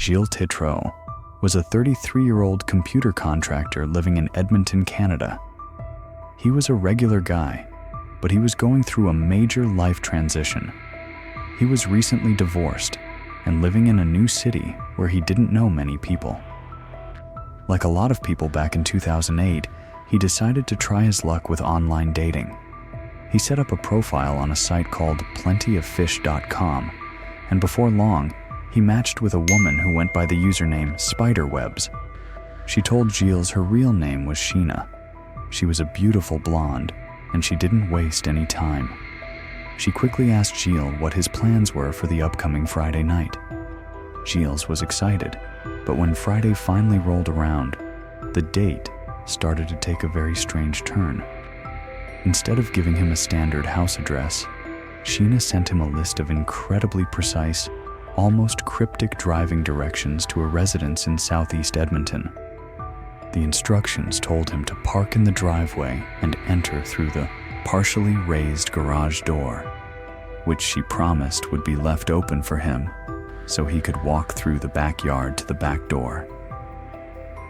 Gilles Tétrault was a 33-year-old computer contractor living in Edmonton, Canada. He was a regular guy, but he was going through a major life transition. He was recently divorced and living in a new city where he didn't know many people. Like a lot of people back in 2008, he decided to try his luck with online dating. He set up a profile on a site called plentyoffish.com, and before long, he matched with a woman who went by the username Spiderwebs. She told Gilles her real name was Sheena. She was a beautiful blonde, and she didn't waste any time. She quickly asked Gilles what his plans were for the upcoming Friday night. Gilles was excited, but when Friday finally rolled around, the date started to take a very strange turn. Instead of giving him a standard house address, Sheena sent him a list of incredibly precise, almost cryptic driving directions to a residence in southeast Edmonton. The instructions told him to park in the driveway and enter through the partially raised garage door, which she promised would be left open for him so he could walk through the backyard to the back door.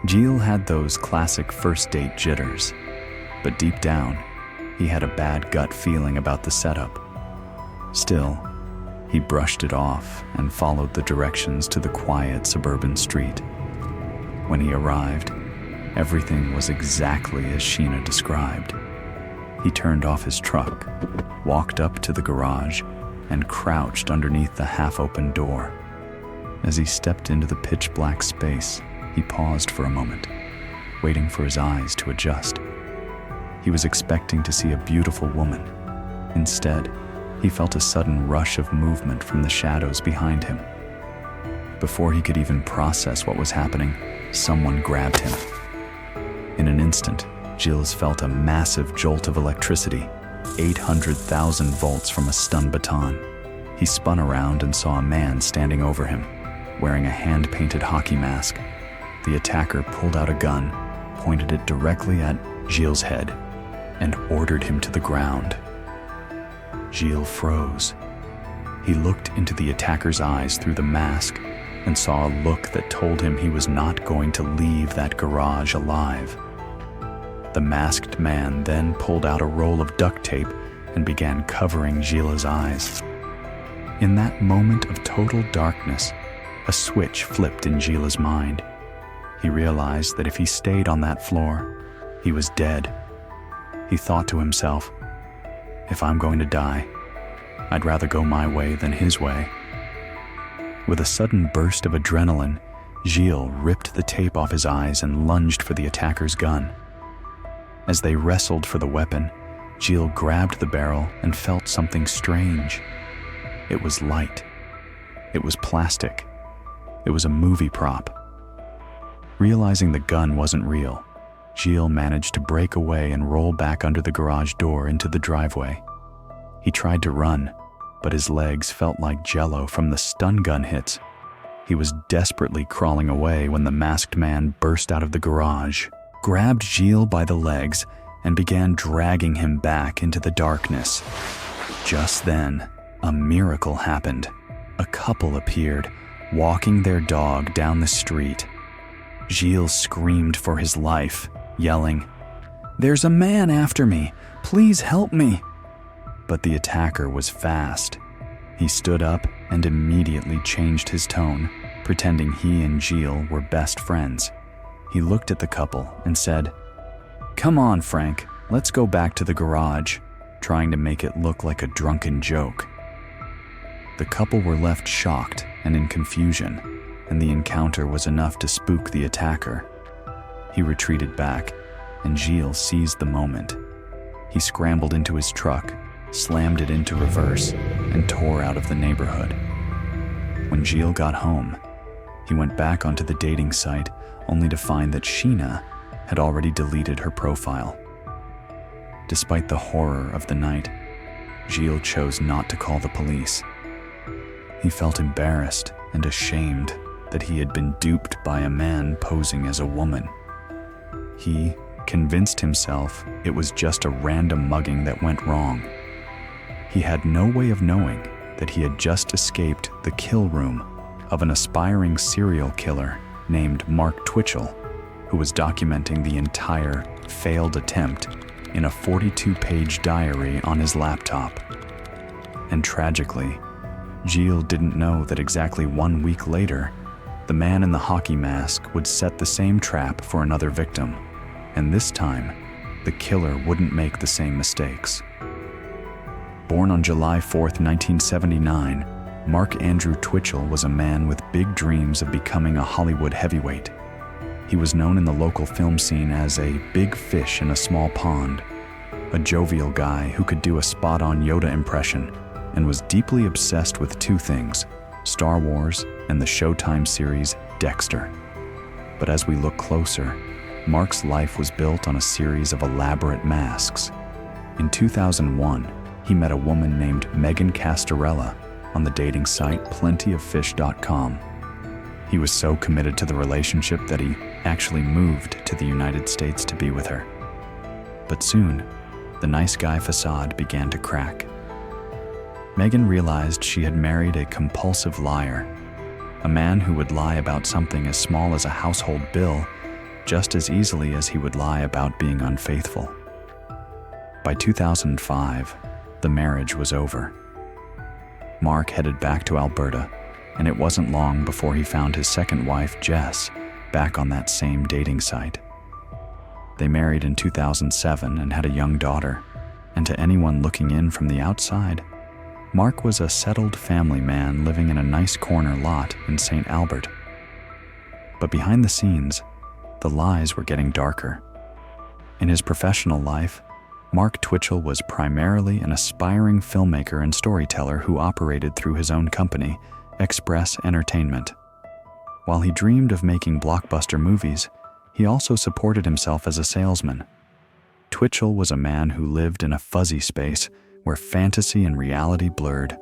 Gilles had those classic first date jitters, but deep down, he had a bad gut feeling about the setup. Still, he brushed it off and followed the directions to the quiet suburban street. When he arrived, everything was exactly as Sheena described. He turned off his truck, walked up to the garage, and crouched underneath the half-open door. As he stepped into the pitch-black space, he paused for a moment, waiting for his eyes to adjust. He was expecting to see a beautiful woman. Instead, he felt a sudden rush of movement from the shadows behind him. Before he could even process what was happening, someone grabbed him. In an instant, Gilles felt a massive jolt of electricity, 800,000 volts from a stun baton. He spun around and saw a man standing over him, wearing a hand-painted hockey mask. The attacker pulled out a gun, pointed it directly at Gilles' head, and ordered him to the ground. Gilles froze. He looked into the attacker's eyes through the mask and saw a look that told him he was not going to leave that garage alive. The masked man then pulled out a roll of duct tape and began covering Gilles' eyes. In that moment of total darkness, a switch flipped in Gilles' mind. He realized that if he stayed on that floor, he was dead. He thought to himself, if I'm going to die, I'd rather go my way than his way. With a sudden burst of adrenaline, Gilles ripped the tape off his eyes and lunged for the attacker's gun. As they wrestled for the weapon, Gilles grabbed the barrel and felt something strange. It was light. It was plastic. It was a movie prop. Realizing the gun wasn't real, Gilles managed to break away and roll back under the garage door into the driveway. He tried to run, but his legs felt like jello from the stun gun hits. He was desperately crawling away when the masked man burst out of the garage, grabbed Gilles by the legs, and began dragging him back into the darkness. Just then, a miracle happened. A couple appeared, walking their dog down the street. Gilles screamed for his life, yelling, "There's a man after me! Please help me!" But the attacker was fast. He stood up and immediately changed his tone, pretending he and Gilles were best friends. He looked at the couple and said, "Come on, Frank, let's go back to the garage," trying to make it look like a drunken joke. The couple were left shocked and in confusion, and the encounter was enough to spook the attacker. He retreated back, and Gilles seized the moment. He scrambled into his truck, slammed it into reverse, and tore out of the neighborhood. When Gilles got home, he went back onto the dating site only to find that Sheena had already deleted her profile. Despite the horror of the night, Gilles chose not to call the police. He felt embarrassed and ashamed that he had been duped by a man posing as a woman. He convinced himself it was just a random mugging that went wrong. He had no way of knowing that he had just escaped the kill room of an aspiring serial killer named Mark Twitchell, who was documenting the entire failed attempt in a 42-page diary on his laptop. And tragically, Gilles didn't know that exactly 1 week later, the man in the hockey mask would set the same trap for another victim, and this time, the killer wouldn't make the same mistakes. Born on July 4, 1979, Mark Andrew Twitchell was a man with big dreams of becoming a Hollywood heavyweight. He was known in the local film scene as a big fish in a small pond, a jovial guy who could do a spot-on Yoda impression, and was deeply obsessed with two things: Star Wars and the Showtime series Dexter. But as we look closer, Mark's life was built on a series of elaborate masks. In 2001, he met a woman named Megan Castorella on the dating site plentyoffish.com. He was so committed to the relationship that he actually moved to the United States to be with her. But soon, the nice guy facade began to crack. Megan realized she had married a compulsive liar, a man who would lie about something as small as a household bill just as easily as he would lie about being unfaithful. By 2005, the marriage was over. Mark headed back to Alberta, and it wasn't long before he found his second wife, Jess, back on that same dating site. They married in 2007 and had a young daughter, and to anyone looking in from the outside, Mark was a settled family man living in a nice corner lot in St. Albert. But behind the scenes, the lies were getting darker. In his professional life, Mark Twitchell was primarily an aspiring filmmaker and storyteller who operated through his own company, Express Entertainment. While he dreamed of making blockbuster movies, he also supported himself as a salesman. Twitchell was a man who lived in a fuzzy space where fantasy and reality blurred.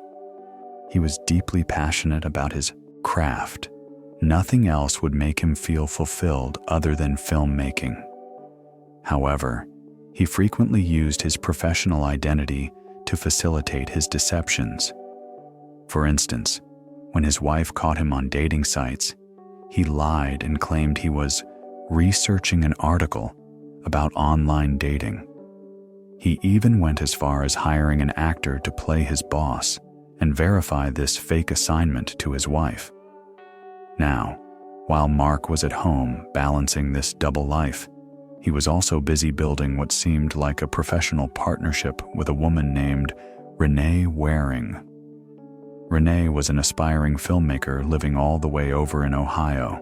He was deeply passionate about his craft. Nothing else would make him feel fulfilled other than filmmaking. However, he frequently used his professional identity to facilitate his deceptions. For instance, when his wife caught him on dating sites, he lied and claimed he was researching an article about online dating. He even went as far as hiring an actor to play his boss and verify this fake assignment to his wife. Now, while Mark was at home balancing this double life, he was also busy building what seemed like a professional partnership with a woman named Renee Waring. Renee was an aspiring filmmaker living all the way over in Ohio,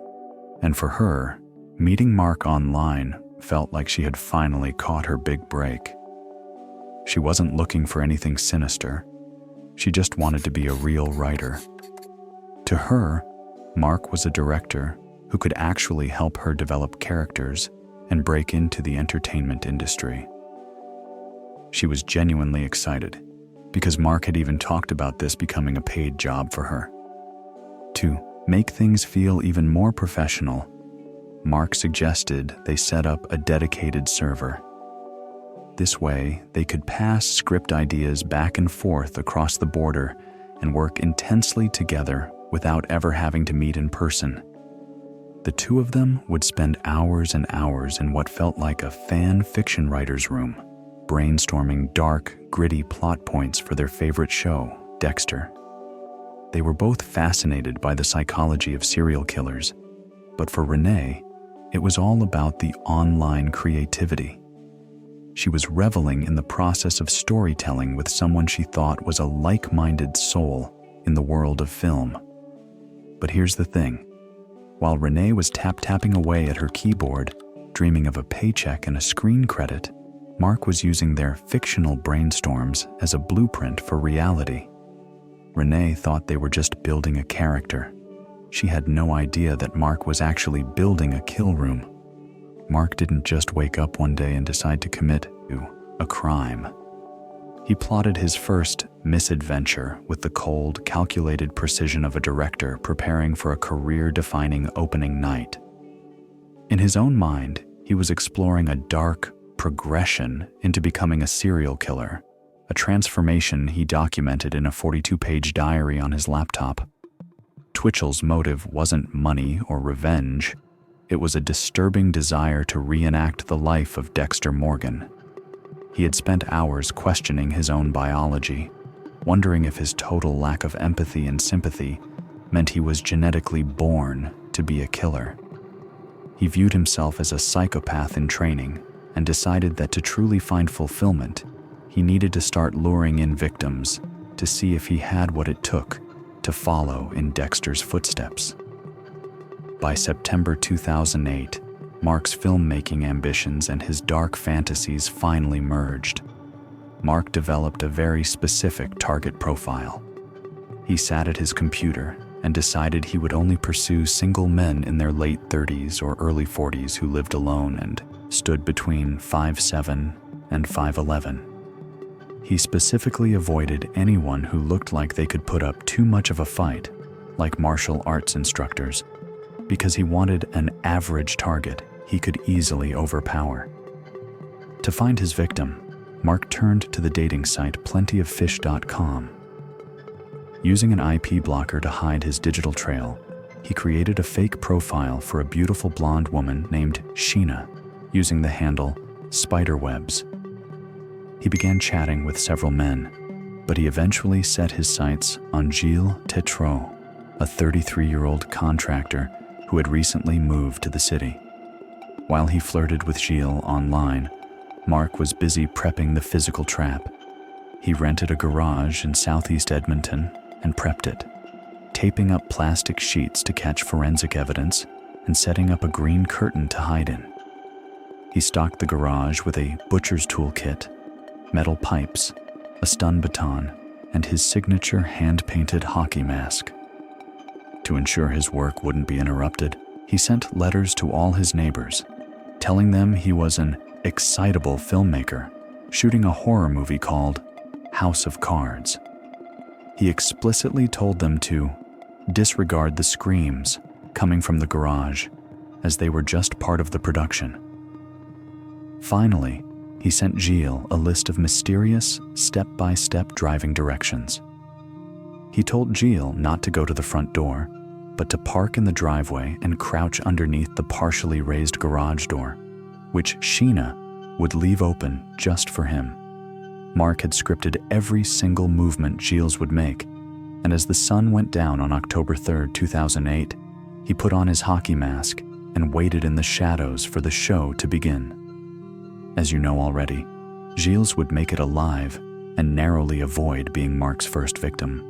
and for her, meeting Mark online felt like she had finally caught her big break. She wasn't looking for anything sinister. She just wanted to be a real writer. To her, Mark was a director who could actually help her develop characters and break into the entertainment industry. She was genuinely excited because Mark had even talked about this becoming a paid job for her. To make things feel even more professional, Mark suggested they set up a dedicated server. This way, they could pass script ideas back and forth across the border and work intensely together without ever having to meet in person. The two of them would spend hours and hours in what felt like a fan fiction writer's room, brainstorming dark, gritty plot points for their favorite show, Dexter. They were both fascinated by the psychology of serial killers, but for Renee, it was all about the online creativity. She was reveling in the process of storytelling with someone she thought was a like-minded soul in the world of film. But here's the thing. While Renee was tapping away at her keyboard, dreaming of a paycheck and a screen credit, Mark was using their fictional brainstorms as a blueprint for reality. Renee thought they were just building a character. She had no idea that Mark was actually building a kill room. Mark didn't just wake up one day and decide to commit a crime. He plotted his first misadventure with the cold, calculated precision of a director preparing for a career-defining opening night. In his own mind, he was exploring a dark progression into becoming a serial killer, a transformation he documented in a 42-page diary on his laptop. Twitchell's motive wasn't money or revenge. It was a disturbing desire to reenact the life of Dexter Morgan. He had spent hours questioning his own biology, wondering if his total lack of empathy and sympathy meant he was genetically born to be a killer. He viewed himself as a psychopath in training and decided that to truly find fulfillment, he needed to start luring in victims to see if he had what it took to follow in Dexter's footsteps. By September 2008, Mark's filmmaking ambitions and his dark fantasies finally merged. Mark developed a very specific target profile. He sat at his computer and decided he would only pursue single men in their late 30s or early 40s who lived alone and stood between 5'7" and 5'11". He specifically avoided anyone who looked like they could put up too much of a fight, like martial arts instructors, because he wanted an average target he could easily overpower. To find his victim, Mark turned to the dating site plentyoffish.com. Using an IP blocker to hide his digital trail, he created a fake profile for a beautiful blonde woman named Sheena, using the handle Spiderwebs. He began chatting with several men, but he eventually set his sights on Gilles Tétrault, a 33-year-old contractor who had recently moved to the city. While he flirted with Gilles online, Mark was busy prepping the physical trap. He rented a garage in southeast Edmonton and prepped it, taping up plastic sheets to catch forensic evidence and setting up a green curtain to hide in. He stocked the garage with a butcher's toolkit, metal pipes, a stun baton, and his signature hand-painted hockey mask. To ensure his work wouldn't be interrupted, he sent letters to all his neighbors, telling them he was an excitable filmmaker shooting a horror movie called House of Cards. He explicitly told them to disregard the screams coming from the garage, as they were just part of the production. Finally, he sent Gilles a list of mysterious, step-by-step driving directions. He told Gilles not to go to the front door, but to park in the driveway and crouch underneath the partially raised garage door, which Sheena would leave open just for him. Mark had scripted every single movement Gilles would make, and as the sun went down on October 3, 2008, he put on his hockey mask and waited in the shadows for the show to begin. As you know already, Gilles would make it alive and narrowly avoid being Mark's first victim.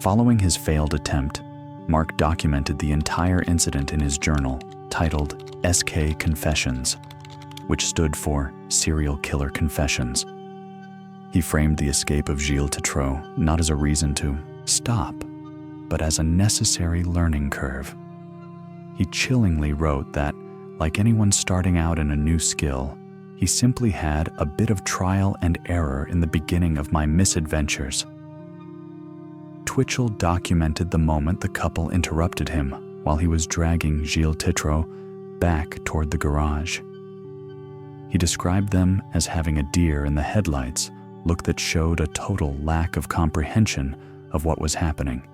Following his failed attempt, Mark documented the entire incident in his journal, titled SK Confessions, which stood for Serial Killer Confessions. He framed the escape of Gilles Tétrault not as a reason to stop, but as a necessary learning curve. He chillingly wrote that, like anyone starting out in a new skill, he simply had a bit of trial and error in the beginning of my misadventures. Twitchell documented the moment the couple interrupted him while he was dragging Gilles Tétrault back toward the garage. He described them as having a deer in the headlights look that showed a total lack of comprehension of what was happening.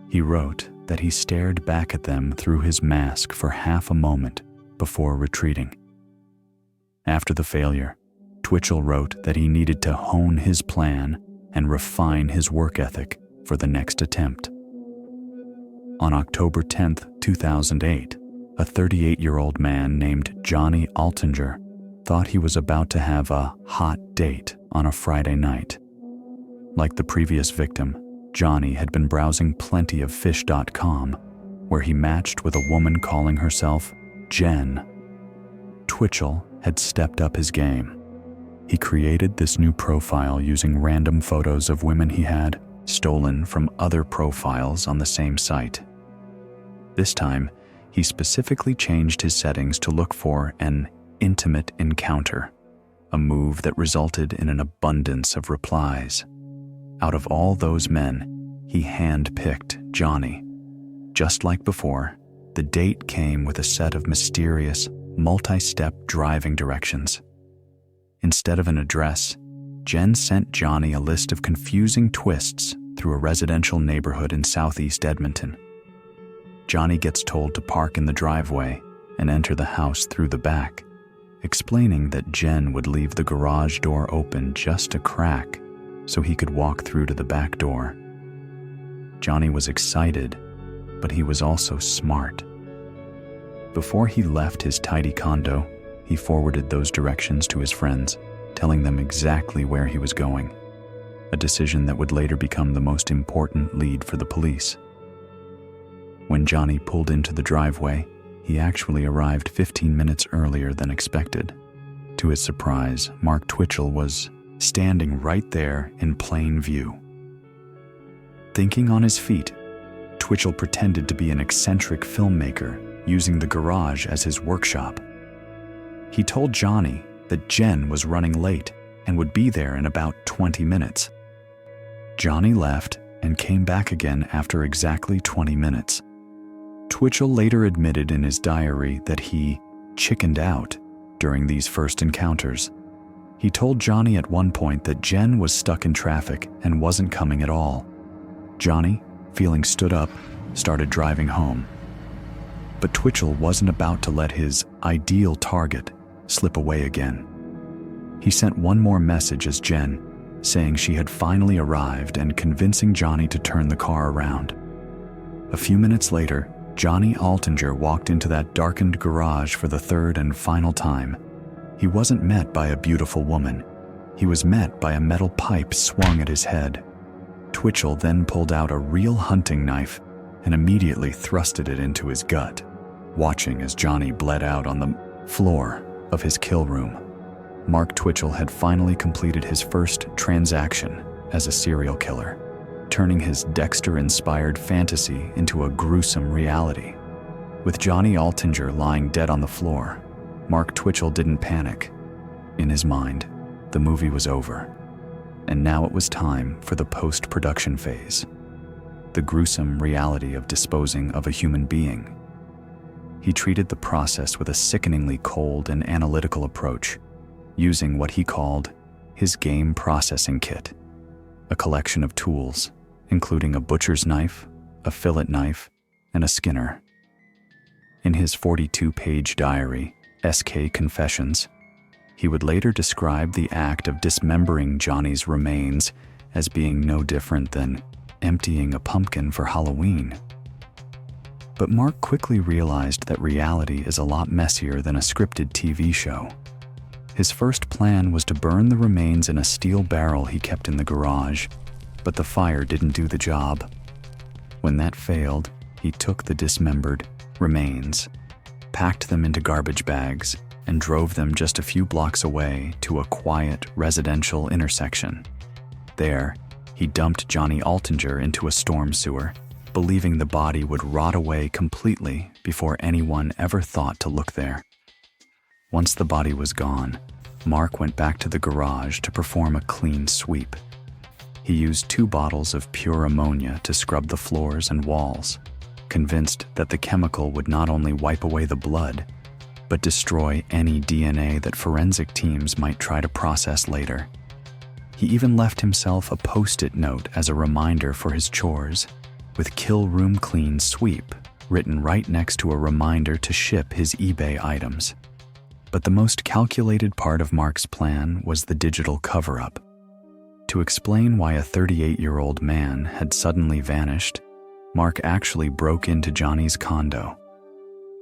He wrote that he stared back at them through his mask for half a moment before retreating. After the failure, Twitchell wrote that he needed to hone his plan and refine his work ethic for the next attempt. On October 10, 2008, a 38-year-old man named Johnny Altinger thought he was about to have a hot date on a Friday night. Like the previous victim, Johnny had been browsing plentyoffish.com, where he matched with a woman calling herself Jen. Twitchell had stepped up his game. He created this new profile using random photos of women he had stolen from other profiles on the same site. This time, he specifically changed his settings to look for an intimate encounter, a move that resulted in an abundance of replies. Out of all those men, he hand-picked Johnny. Just like before, the date came with a set of mysterious, multi-step driving directions. Instead of an address, Jen sent Johnny a list of confusing twists through a residential neighborhood in southeast Edmonton. Johnny gets told to park in the driveway and enter the house through the back, explaining that Jen would leave the garage door open just a crack so he could walk through to the back door. Johnny was excited, but he was also smart. Before he left his tidy condo, he forwarded those directions to his friends, telling them exactly where he was going, a decision that would later become the most important lead for the police. When Johnny pulled into the driveway, he actually arrived 15 minutes earlier than expected. To his surprise, Mark Twitchell was standing right there in plain view. Thinking on his feet, Twitchell pretended to be an eccentric filmmaker using the garage as his workshop. He told Johnny that Jen was running late and would be there in about 20 minutes. Johnny left and came back again after exactly 20 minutes. Twitchell later admitted in his diary that he chickened out during these first encounters. He told Johnny at one point that Jen was stuck in traffic and wasn't coming at all. Johnny, feeling stood up, started driving home. But Twitchell wasn't about to let his ideal target slip away again. He sent one more message as Jen, saying she had finally arrived and convincing Johnny to turn the car around. A few minutes later, Johnny Altinger walked into that darkened garage for the third and final time. He wasn't met by a beautiful woman. He was met by a metal pipe swung at his head. Twitchell then pulled out a real hunting knife and immediately thrusted it into his gut, watching as Johnny bled out on the floor of his kill room. Mark Twitchell had finally completed his first transaction as a serial killer, turning his Dexter-inspired fantasy into a gruesome reality. With Johnny Altinger lying dead on the floor, Mark Twitchell didn't panic. In his mind, the movie was over, and now it was time for the post-production phase, the gruesome reality of disposing of a human being. He treated the process with a sickeningly cold and analytical approach, using what he called his game processing kit, a collection of tools, including a butcher's knife, a fillet knife, and a skinner. In his 42-page diary, SK Confessions, he would later describe the act of dismembering Johnny's remains as being no different than emptying a pumpkin for Halloween. But Mark quickly realized that reality is a lot messier than a scripted TV show. His first plan was to burn the remains in a steel barrel he kept in the garage, but the fire didn't do the job. When that failed, he took the dismembered remains, packed them into garbage bags, and drove them just a few blocks away to a quiet residential intersection. There, he dumped Johnny Altinger into a storm sewer, believing the body would rot away completely before anyone ever thought to look there. Once the body was gone, Mark went back to the garage to perform a clean sweep. He used 2 bottles of pure ammonia to scrub the floors and walls, convinced that the chemical would not only wipe away the blood, but destroy any DNA that forensic teams might try to process later. He even left himself a post-it note as a reminder for his chores, with "Kill Room Clean Sweep" written right next to a reminder to ship his eBay items. But the most calculated part of Mark's plan was the digital cover-up. To explain why a 38-year-old man had suddenly vanished, Mark actually broke into Johnny's condo.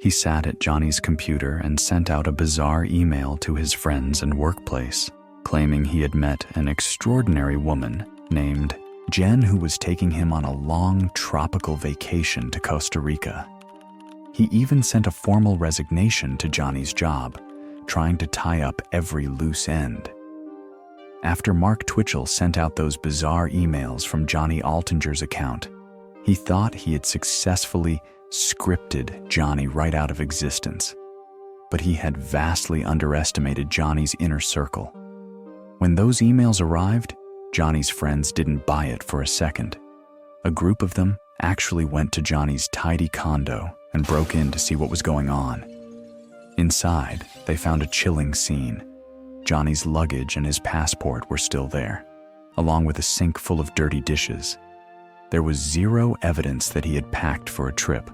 He sat at Johnny's computer and sent out a bizarre email to his friends and workplace, claiming he had met an extraordinary woman named Jen who was taking him on a long tropical vacation to Costa Rica. He even sent a formal resignation to Johnny's job, trying to tie up every loose end. After Mark Twitchell sent out those bizarre emails from Johnny Altinger's account, he thought he had successfully scripted Johnny right out of existence. But he had vastly underestimated Johnny's inner circle. When those emails arrived, Johnny's friends didn't buy it for a second. A group of them actually went to Johnny's tidy condo and broke in to see what was going on. Inside, they found a chilling scene. Johnny's luggage and his passport were still there, along with a sink full of dirty dishes, There was zero evidence that he had packed for a trip,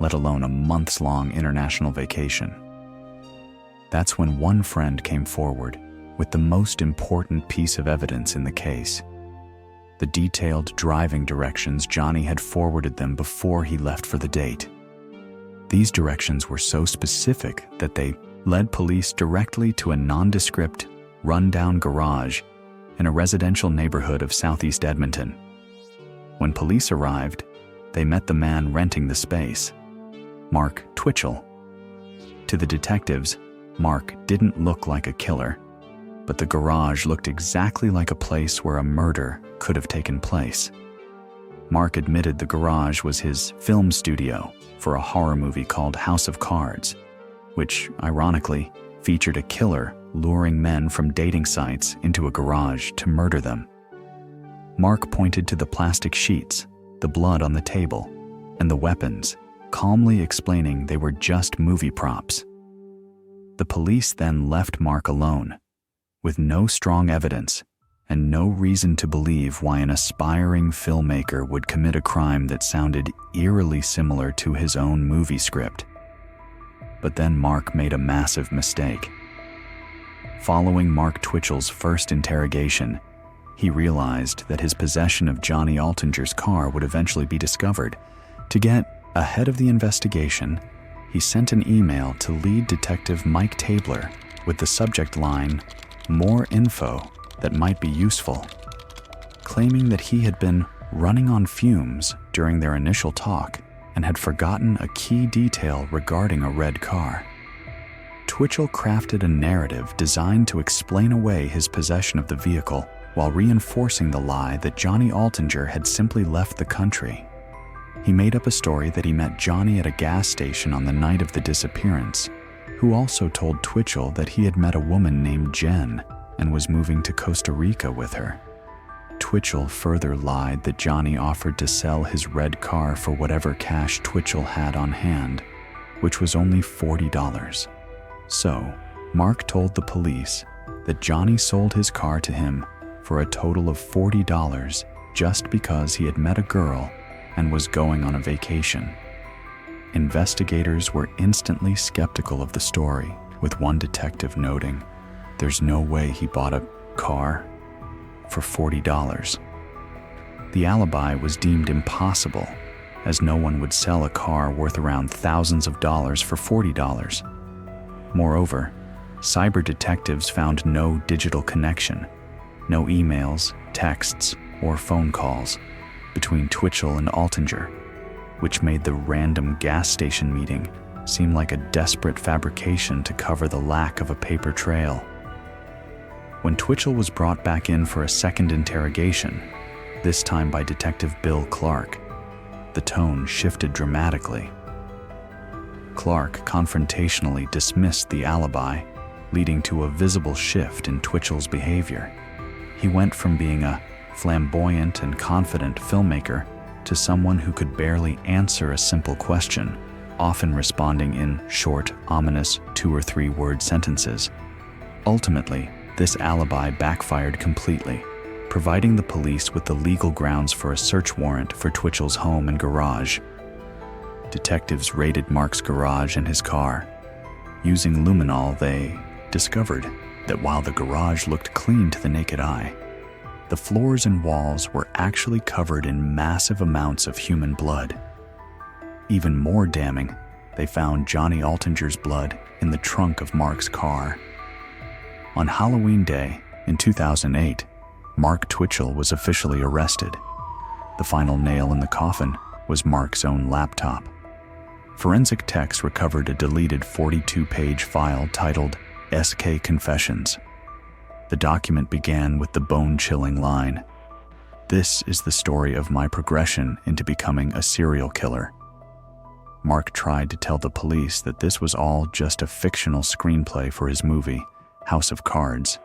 let alone a months-long international vacation. That's when one friend came forward with the most important piece of evidence in the case: the detailed driving directions Johnny had forwarded them before he left for the date. These directions were so specific that they led police directly to a nondescript, run-down garage in a residential neighborhood of southeast Edmonton. When police arrived, they met the man renting the space, Mark Twitchell. To the detectives, Mark didn't look like a killer, but the garage looked exactly like a place where a murder could have taken place. Mark admitted the garage was his film studio for a horror movie called House of Cards, which, ironically, featured a killer luring men from dating sites into a garage to murder them. Mark pointed to the plastic sheets, the blood on the table, and the weapons, calmly explaining they were just movie props. The police then left Mark alone, with no strong evidence and no reason to believe why an aspiring filmmaker would commit a crime that sounded eerily similar to his own movie script. But then Mark made a massive mistake. Following Mark Twitchell's first interrogation, he realized that his possession of Johnny Altinger's car would eventually be discovered. To get ahead of the investigation, he sent an email to lead detective Mike Tabler with the subject line, "More info that might be useful," claiming that he had been running on fumes during their initial talk and had forgotten a key detail regarding a red car. Twitchell crafted a narrative designed to explain away his possession of the vehicle while reinforcing the lie that Johnny Altinger had simply left the country. He made up a story that he met Johnny at a gas station on the night of the disappearance, who also told Twitchell that he had met a woman named Jen and was moving to Costa Rica with her. Twitchell further lied that Johnny offered to sell his red car for whatever cash Twitchell had on hand, which was only $40. So, Mark told the police that Johnny sold his car to him for a total of $40 just because he had met a girl and was going on a vacation. Investigators were instantly skeptical of the story, with one detective noting, "There's no way he bought a car for $40. The alibi was deemed impossible, as no one would sell a car worth around thousands of dollars for $40. Moreover, cyber detectives found no digital connection, no emails, texts, or phone calls between Twitchell and Altinger, which made the random gas station meeting seem like a desperate fabrication to cover the lack of a paper trail. When Twitchell was brought back in for a second interrogation, this time by Detective Bill Clark, the tone shifted dramatically. Clark confrontationally dismissed the alibi, leading to a visible shift in Twitchell's behavior. He went from being a flamboyant and confident filmmaker to someone who could barely answer a simple question, often responding in short, ominous 2 or 3 word sentences. Ultimately, this alibi backfired completely, providing the police with the legal grounds for a search warrant for Twitchell's home and garage. Detectives raided Mark's garage and his car. Using luminol, they discovered that while the garage looked clean to the naked eye, the floors and walls were actually covered in massive amounts of human blood. Even more damning, they found Johnny Altinger's blood in the trunk of Mark's car. On Halloween Day in 2008, Mark Twitchell was officially arrested. The final nail in the coffin was Mark's own laptop. Forensic techs recovered a deleted 42-page file titled SK Confessions. The document began with the bone-chilling line, "This is the story of my progression into becoming a serial killer." Mark tried to tell the police that this was all just a fictional screenplay for his movie, House of Cards.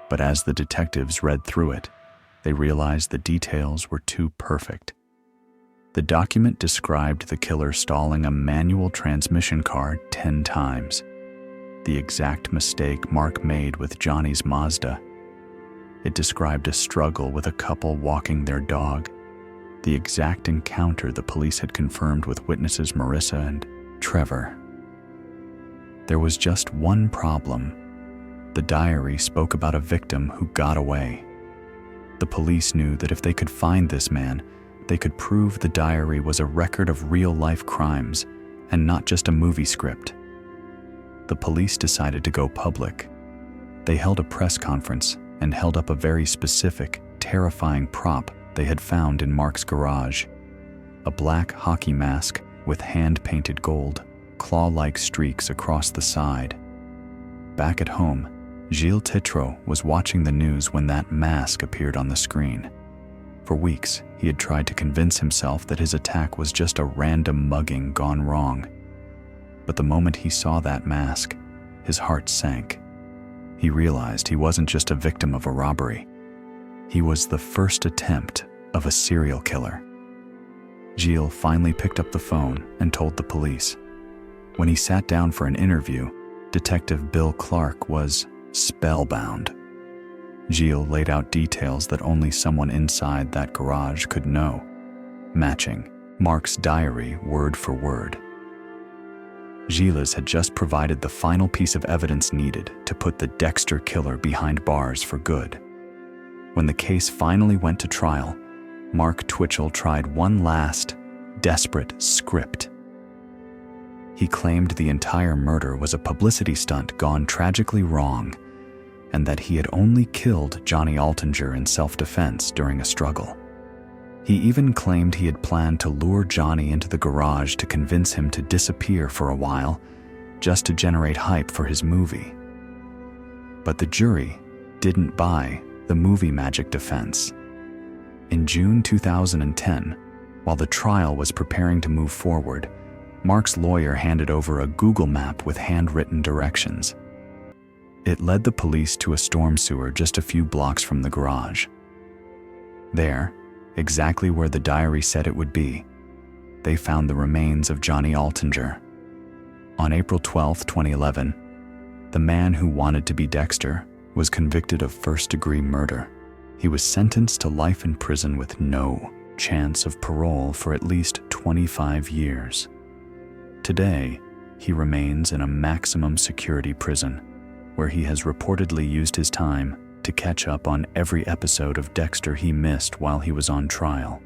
But as the detectives read through it, they realized the details were too perfect. The document described the killer stalling a manual transmission car 10 times, the exact mistake Mark made with Johnny's Mazda. It described a struggle with a couple walking their dog, the exact encounter the police had confirmed with witnesses Marissa and Trevor. There was just one problem. The diary spoke about a victim who got away. The police knew that if they could find this man, they could prove the diary was a record of real-life crimes and not just a movie script. The police decided to go public. They held a press conference and held up a very specific, terrifying prop they had found in Mark's garage. A black hockey mask with hand-painted gold, claw-like streaks across the side. Back at home, Gilles Titreau was watching the news when that mask appeared on the screen. For weeks, he had tried to convince himself that his attack was just a random mugging gone wrong. But the moment he saw that mask, his heart sank. He realized he wasn't just a victim of a robbery. He was the first attempt of a serial killer. Gilles finally picked up the phone and told the police. When he sat down for an interview, Detective Bill Clark was spellbound. Gilles laid out details that only someone inside that garage could know, matching Mark's diary word for word. Gilles had just provided the final piece of evidence needed to put the Dexter killer behind bars for good. When the case finally went to trial, Mark Twitchell tried one last, desperate script. He claimed the entire murder was a publicity stunt gone tragically wrong, and that he had only killed Johnny Altinger in self-defense during a struggle. He even claimed he had planned to lure Johnny into the garage to convince him to disappear for a while, just to generate hype for his movie. But the jury didn't buy the movie magic defense. In June 2010, while the trial was preparing to move forward, Mark's lawyer handed over a Google map with handwritten directions. It led the police to a storm sewer just a few blocks from the garage. There, exactly where the diary said it would be, they found the remains of Johnny Altinger. On April 12, 2011, the man who wanted to be Dexter was convicted of first-degree murder. He was sentenced to life in prison with no chance of parole for at least 25 years. Today, he remains in a maximum security prison, where he has reportedly used his time to catch up on every episode of Dexter he missed while he was on trial.